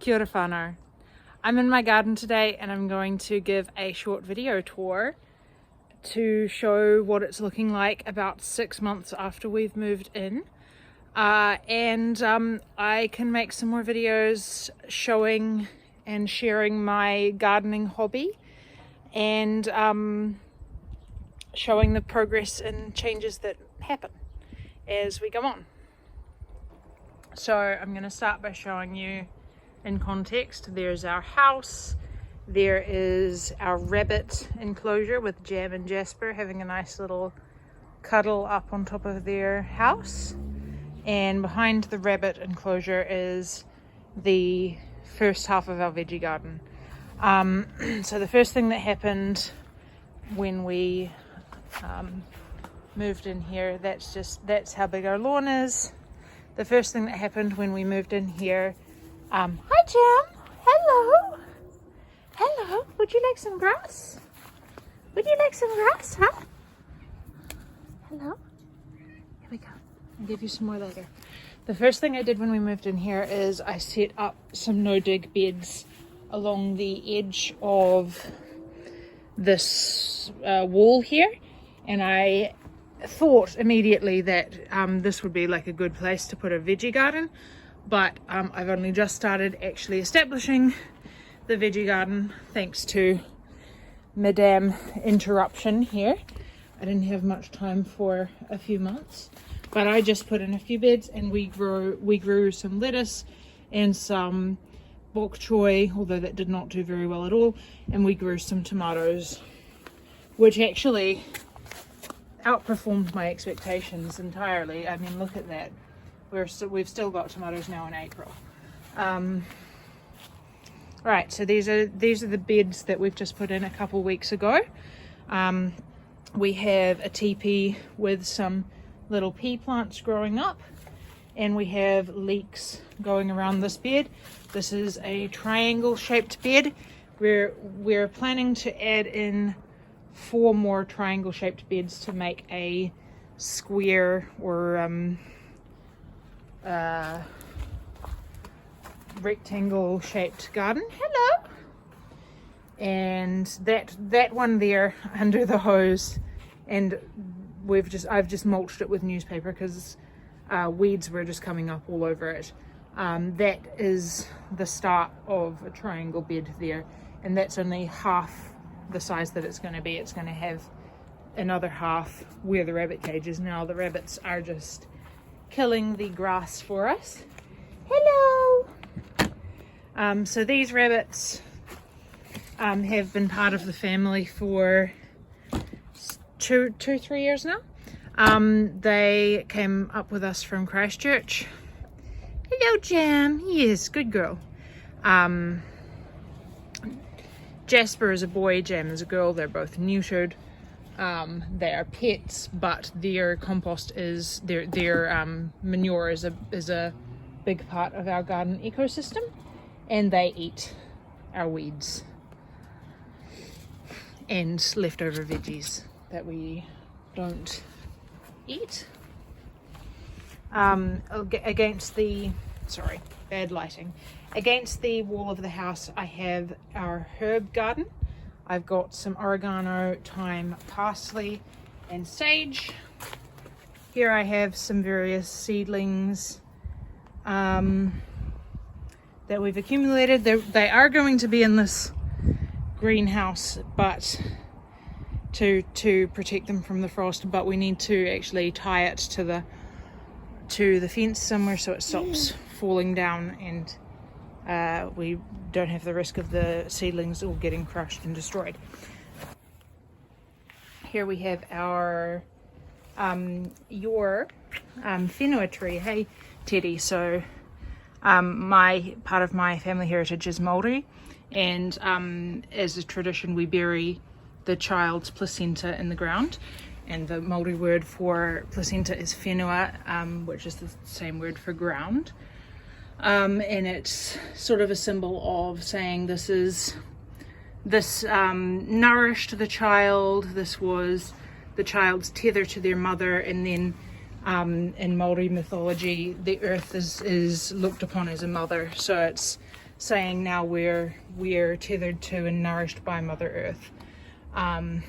Kia ora whānau. I'm in my garden today and I'm going to give a short video tour to show what it's looking like about 6 months after we've moved in. I can make some more videos showing and sharing my gardening hobby and showing the progress and changes that happen as we go on. So I'm going to start by showing you in context. There's our house, there is our rabbit enclosure with Jam and Jasper having a nice little cuddle up on top of their house, and behind the rabbit enclosure is the first half of our veggie garden. So the first thing that happened when we moved in here, that's how big our lawn is. The first thing that happened when we moved in here, hi Jam, hello, hello, would you like some grass? Would you like some grass, huh? Hello, here we go, I'll give you some more later. The first thing I did when we moved in here is I set up some no-dig beds along the edge of this wall here, and I thought immediately that this would be like a good place to put a veggie garden, but I've only just started actually establishing the veggie garden thanks to Madame Interruption here. I didn't have much time for a few months, but I just put in a few beds and we grew some lettuce and some bok choy, although that did not do very well at all, and we grew some tomatoes, which actually outperformed my expectations entirely. I mean, look at that. We've still got tomatoes now in April. Right, so these are the beds that we've just put in a couple weeks ago. We have a teepee with some little pea plants growing up, and we have leeks going around this bed. This is a triangle shaped bed. We're planning to add in 4 more triangle shaped beds to make a square or rectangle shaped garden. Hello. And that one there under the hose, and I've just mulched it with newspaper because weeds were just coming up all over it. That is the start of a triangle bed there, and that's only half the size that it's going to be. It's going to have another half where the rabbit cage is now. The rabbits are just killing the grass for us. Hello. So these rabbits have been part of the family for 3 years now. They came up with us from Christchurch. Hello Jam. Yes, good girl. Jasper is a boy, Jam is a girl. They're both neutered. They are pets, but their compost is their manure is a big part of our garden ecosystem, and they eat our weeds and leftover veggies that we don't eat. Against the bad lighting. Against the wall of the house, I have our herb garden. I've got some oregano, thyme, parsley, and sage. Here I have some various seedlings that we've accumulated. They are going to be in this greenhouse, but to protect them from the frost, but we need to actually tie it to the fence somewhere so it stops falling down, and we don't have the risk of the seedlings all getting crushed and destroyed. Here we have our whenua tree. Hey Teddy. So part of my family heritage is Māori, and as a tradition we bury the child's placenta in the ground, and the Māori word for placenta is whenua, which is the same word for ground. And it's sort of a symbol of saying this nourished the child, this was the child's tether to their mother, and then in Māori mythology the earth is looked upon as a mother, so it's saying now we're tethered to and nourished by Mother Earth. And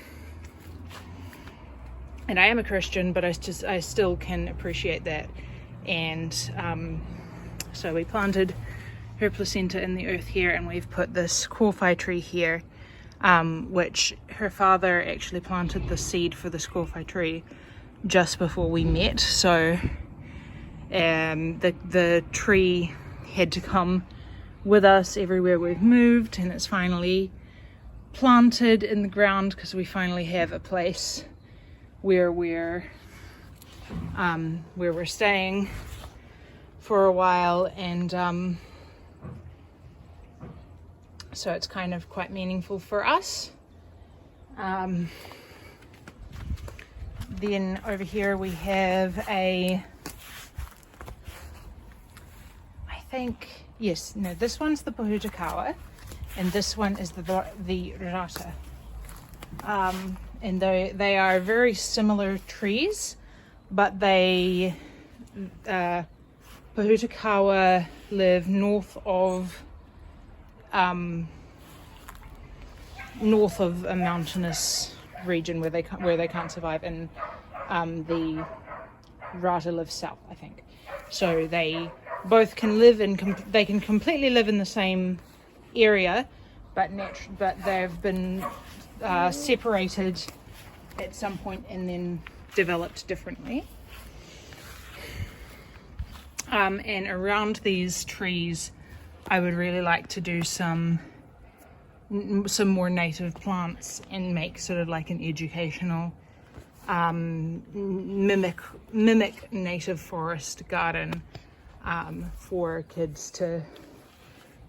I am a Christian, but I still can appreciate that. And so we planted her placenta in the earth here, and we've put this kōwhai tree here, which her father actually planted the seed for this kōwhai tree just before we met. So the tree had to come with us everywhere we've moved, and it's finally planted in the ground because we finally have a place where we're staying for a while, and so it's kind of quite meaningful for us. Then over here we have this one's the Pohutakawa, and this one is the Rata. And they are very similar trees, but Pohutakawa live north of a mountainous region where they can't survive, and the Rata live south, I think. So they both can live they can completely live in the same area, but they've been separated at some point and then developed differently. And around these trees, I would really like to do some more native plants and make sort of like an educational mimic native forest garden for kids to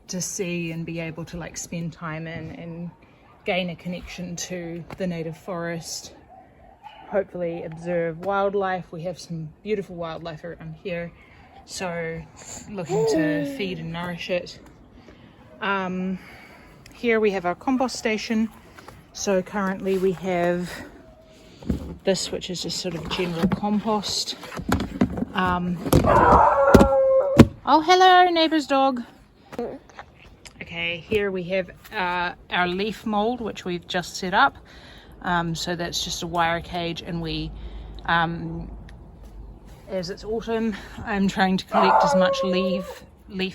see and be able to like spend time in and gain a connection to the native forest. Hopefully observe wildlife. We have some beautiful wildlife around here, so looking to feed and nourish it. Here we have our compost station. So currently we have this, which is just sort of general compost. Oh, hello, neighbor's dog. Okay, here we have our leaf mold, which we've just set up. So that's just a wire cage, and we, as it's autumn, I'm trying to collect as much leaf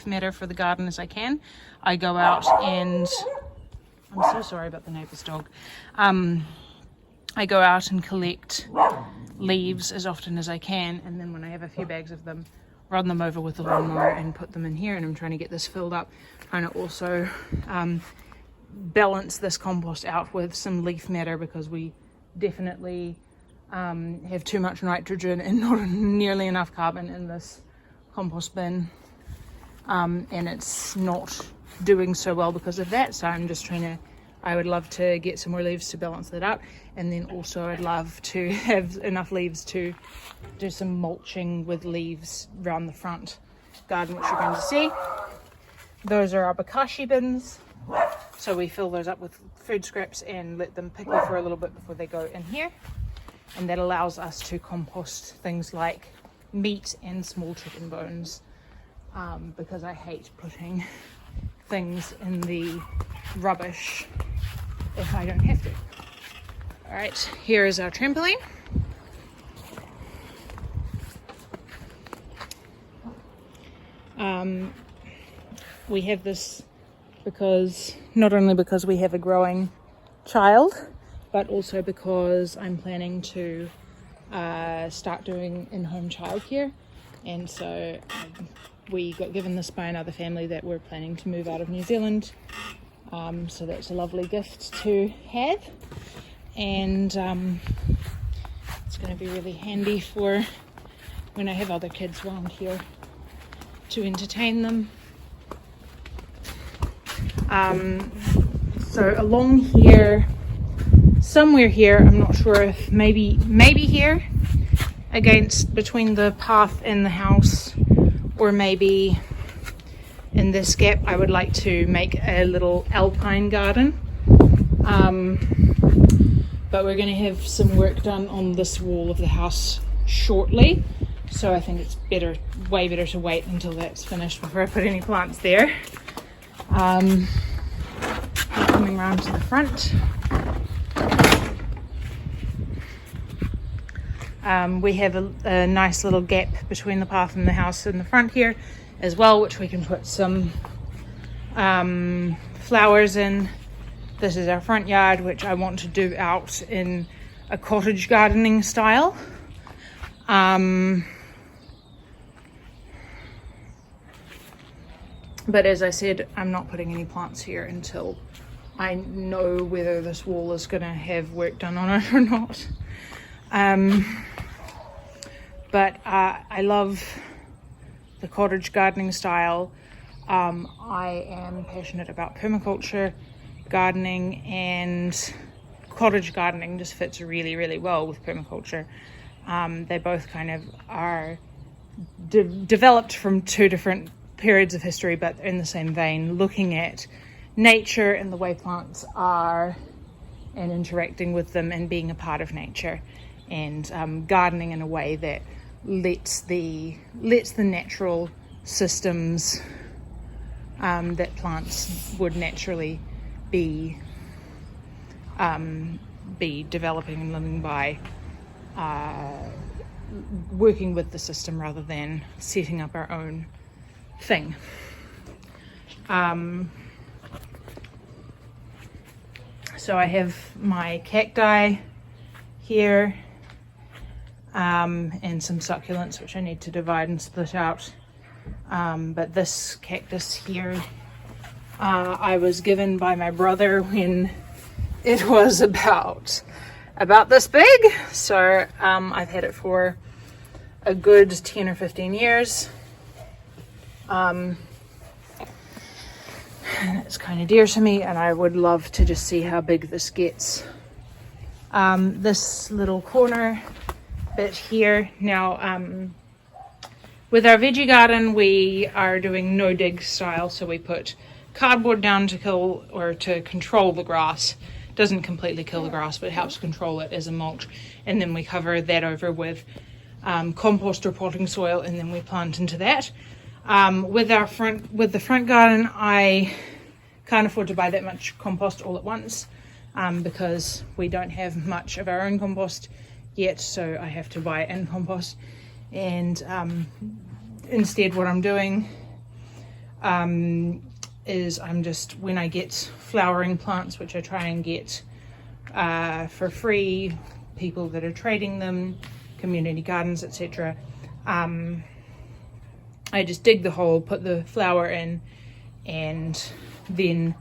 matter for the garden as I can. I go out and, I'm so sorry about the neighbor's dog. I go out and collect leaves as often as I can, and then when I have a few bags of them, run them over with the lawnmower and put them in here. And I'm trying to get this filled up, trying to also balance this compost out with some leaf matter, because we definitely have too much nitrogen and not nearly enough carbon in this compost bin, and it's not doing so well because of that. So I'm just trying to, I would love to get some more leaves to balance that out, and then also I'd love to have enough leaves to do some mulching with leaves around the front garden, which you're going to see. Those are our bokashi bins, so we fill those up with food scraps and let them pickle for a little bit before they go in here, and that allows us to compost things like meat and small chicken bones, because I hate putting things in the rubbish if I don't have to. All right, here is our trampoline. We have this because, not only because we have a growing child, but also because I'm planning to start doing in-home childcare, and so we got given this by another family that we're planning to move out of New Zealand. So that's a lovely gift to have, and it's going to be really handy for when I have other kids around here to entertain them. So along here, somewhere here, I'm not sure if maybe here between the path and the house, or maybe in this gap, I would like to make a little alpine garden, but we're going to have some work done on this wall of the house shortly, so I think it's way better to wait until that's finished before I put any plants there. Coming around to the front. We have a nice little gap between the path and the house in the front here as well, which we can put some flowers in. This is our front yard, which I want to do out in a cottage gardening style. But as I said, I'm not putting any plants here until I know whether this wall is going to have work done on it or not. But I love the cottage gardening style. I am passionate about permaculture gardening, and cottage gardening just fits really, really well with permaculture. They both kind of are developed from two different periods of history, but in the same vein, looking at nature and the way plants are and interacting with them and being a part of nature, and gardening in a way that lets the natural systems that plants would naturally be developing and living by, working with the system rather than setting up our own thing. So I have my cacti here, and some succulents which I need to divide and split out. But this cactus here, I was given by my brother when it was about this big. So I've had it for a good 10 or 15 years. And it's kind of dear to me, and I would love to just see how big this gets. This little corner bit here. Now, with our veggie garden, we are doing no dig style, so we put cardboard down to control the grass. Doesn't completely kill the grass, but helps control it as a mulch. And then we cover that over with compost or potting soil, and then we plant into that. With the front garden, I can't afford to buy that much compost all at once, because we don't have much of our own compost yet, so I have to buy in compost. And instead what I'm doing is I'm just, when I get flowering plants, which I try and get for free, people that are trading them, community gardens, etc., I just dig the hole, put the flower in, and then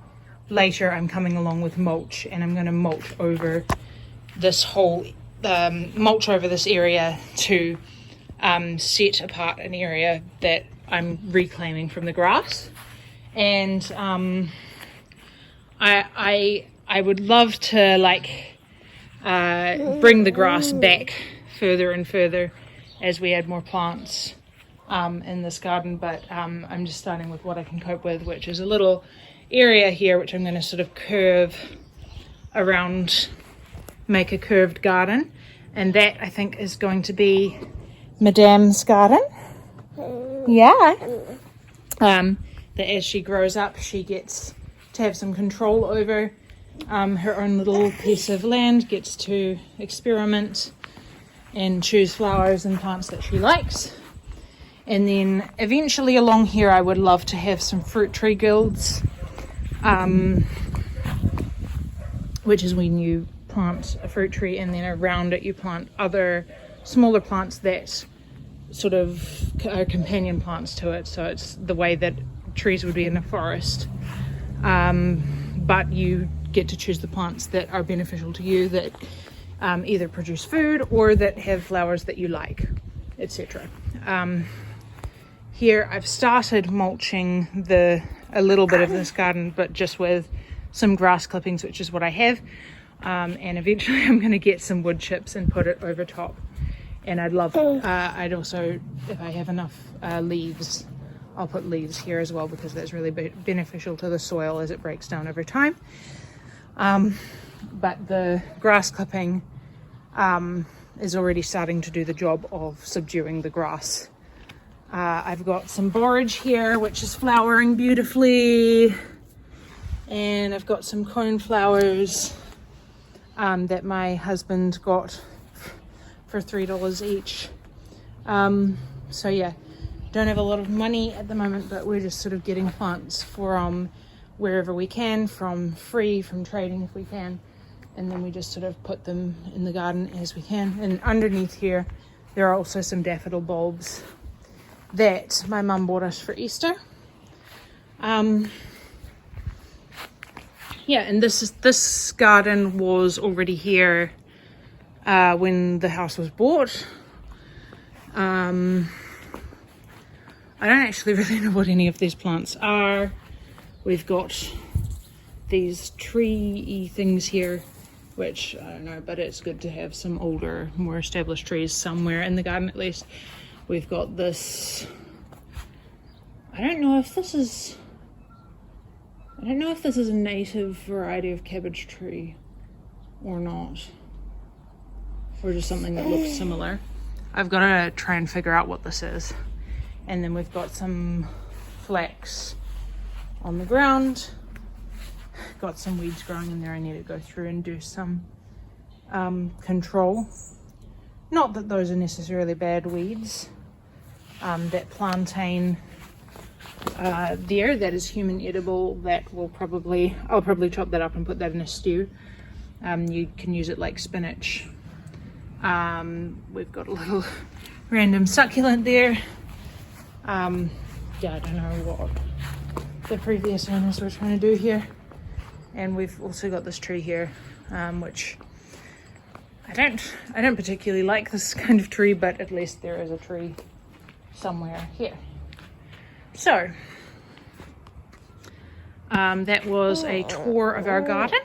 later I'm coming along with mulch, and I'm going to mulch over this whole mulch over this area to set apart an area that I'm reclaiming from the grass. And I would love to bring the grass back further and further as we add more plants in this garden, but I'm just starting with what I can cope with, which is a little area here which I'm going to sort of curve around, make a curved garden, and that I think is going to be Madame's garden. Yeah. That as she grows up, she gets to have some control over her own little piece of land, gets to experiment and choose flowers and plants that she likes. And then eventually along here I would love to have some fruit tree guilds, which is when you plant a fruit tree and then around it you plant other smaller plants that sort of are companion plants to it. So it's the way that trees would be in a forest, but you get to choose the plants that are beneficial to you, that either produce food or that have flowers that you like, etc. Here I've started mulching a little bit of this garden, but just with some grass clippings, which is what I have, and eventually I'm going to get some wood chips and put it over top. And I'd also, if I have enough leaves, I'll put leaves here as well, because that's really beneficial to the soil as it breaks down over time. But the grass clipping is already starting to do the job of subduing the grass. I've got some borage here, which is flowering beautifully. And I've got some cornflowers that my husband got for $3 each. So yeah, don't have a lot of money at the moment, but we're just sort of getting plants from wherever we can, from trading if we can, and then we just sort of put them in the garden as we can. And underneath here there are also some daffodil bulbs that my mum bought us for Easter. Yeah, and this garden was already here when the house was bought. I don't actually really know what any of these plants are. We've got these tree things here, which I don't know, but it's good to have some older, more established trees somewhere in the garden at least. We've got this, I don't know if this is a native variety of cabbage tree or not, or just something that looks similar. I've got to try and figure out what this is. And then we've got some flax on the ground. Got some weeds growing in there. I need to go through and do some control. Not that those are necessarily bad weeds. That plantain there, that is human edible, that will I'll probably chop that up and put that in a stew. You can use it like spinach. We've got a little random succulent there. Yeah, I don't know what the previous owners were trying to do here. And we've also got this tree here, which I don't particularly like this kind of tree, but at least there is a tree somewhere here. So that was a tour of our garden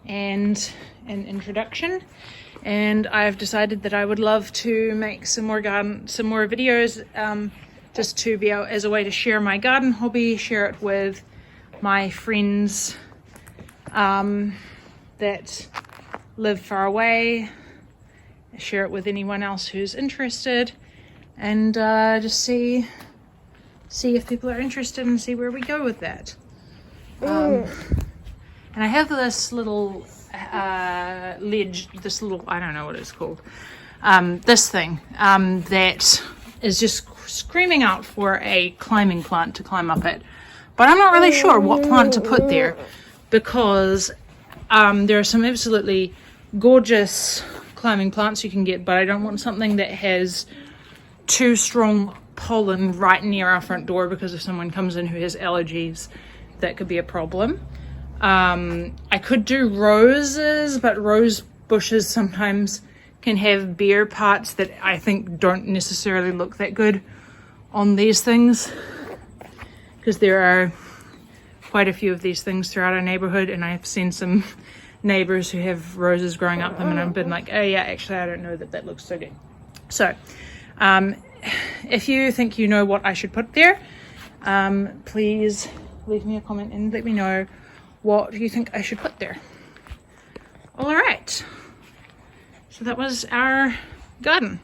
and an introduction, and I've decided that I would love to make some more videos, just to be able, as a way to share my garden hobby, share it with my friends that live far away, share it with anyone else who's interested, and just see if people are interested and see where we go with that. And I have this little ledge, this little, I don't know what it's called, this thing that is just screaming out for a climbing plant to climb up it, but I'm not really sure what plant to put there, because there are some absolutely gorgeous climbing plants you can get, but I don't want something that has too strong pollen right near our front door, because if someone comes in who has allergies, that could be a problem. I could do roses, but rose bushes sometimes can have bare parts that I think don't necessarily look that good on these things, because there are quite a few of these things throughout our neighborhood, and I've seen some neighbors who have roses growing up them, and I've been like, oh yeah, actually I don't know that looks so good. So if you think you know what I should put there, please leave me a comment and let me know what you think I should put there. All right, so that was our garden.